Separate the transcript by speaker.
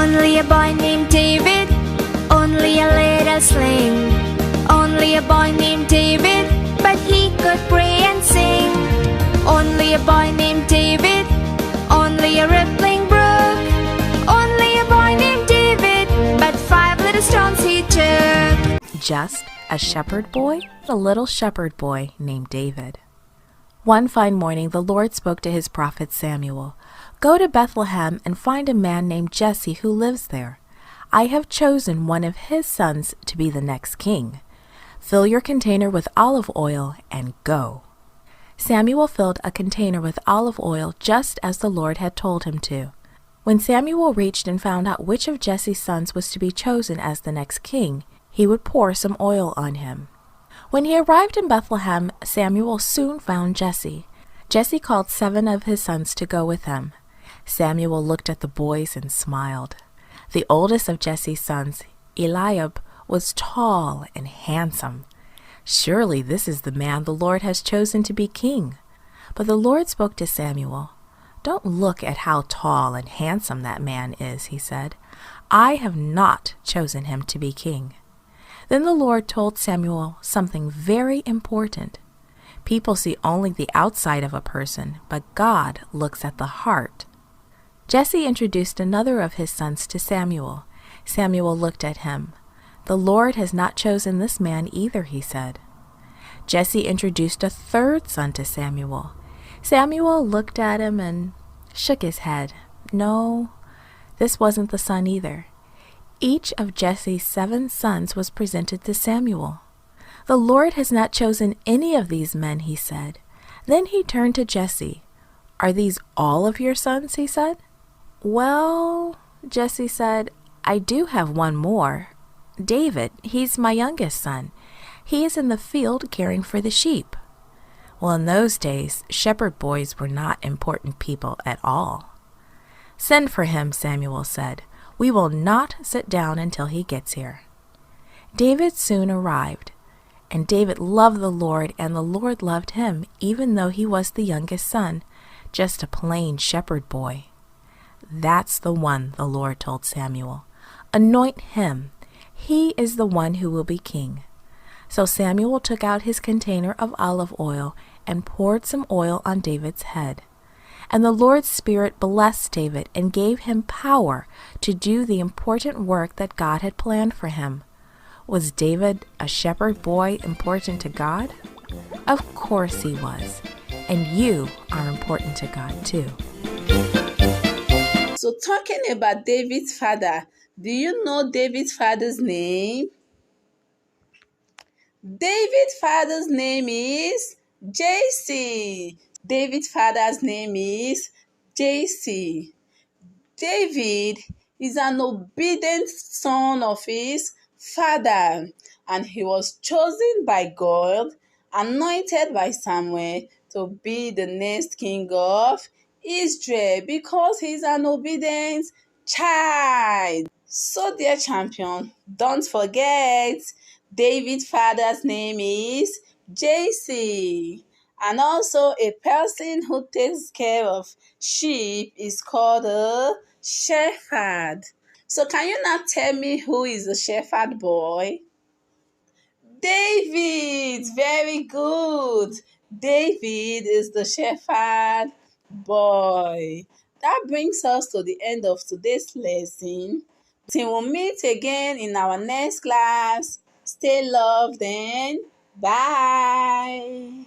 Speaker 1: Only a boy named David, only a little sling. Only a boy named David, but he could pray and sing. Only a boy named David, only a rippling brook. Only a boy named David, but 5 little stones he took.
Speaker 2: Just a shepherd boy, a little shepherd boy named David. One fine morning the Lord spoke to his prophet Samuel. Go to Bethlehem and find a man named Jesse who lives there. I have chosen one of his sons to be the next king. Fill your container with olive oil and go. Samuel filled a container with olive oil just as the Lord had told him to. When Samuel reached and found out which of Jesse's sons was to be chosen as the next king, he would pour some oil on him. When he arrived in Bethlehem, Samuel soon found Jesse. Jesse called 7 of his sons to go with him. Samuel looked at the boys and smiled. The oldest of Jesse's sons, Eliab, was tall and handsome. Surely this is the man the Lord has chosen to be king. But the Lord spoke to Samuel. Don't look at how tall and handsome that man is, he said. I have not chosen him to be king. Then the Lord told Samuel something very important. People see only the outside of a person, but God looks at the heart. Jesse introduced another of his sons to Samuel. Samuel looked at him. The Lord has not chosen this man either, he said. Jesse introduced a third son to Samuel. Samuel looked at him and shook his head. No, this wasn't the son either. Each of Jesse's 7 sons was presented to Samuel. The Lord has not chosen any of these men, he said. Then he turned to Jesse. Are these all of your sons, he said. Well, Jesse said, I do have one more. David, he's my youngest son. He is in the field caring for the sheep. Well, in those days, shepherd boys were not important people at all. Send for him, Samuel said. We will not sit down until he gets here. David soon arrived, and David loved the Lord, and the Lord loved him, even though he was the youngest son, just a plain shepherd boy. That's the one, the Lord told Samuel. Anoint him. He is the one who will be king. So Samuel took out his container of olive oil and poured some oil on David's head. And the Lord's Spirit blessed David and gave him power to do the important work that God had planned for him. Was David, a shepherd boy, important to God? Of course he was. And you are important to God too.
Speaker 3: So talking about David's father, do you know David's father's name? David's father's name is Jesse. David's father's name is Jesse. David is an obedient son of his father, and he was chosen by God, anointed by Samuel to be the next king of Israel because he's an obedient child. So, dear champion, don't forget David's father's name is Jesse. And also, a person who takes care of sheep is called a shepherd. So, can you now tell me who is the shepherd boy? David, very good. David is the shepherd boy. That brings us to the end of today's lesson. Till we'll meet again in our next class. Stay loved and bye.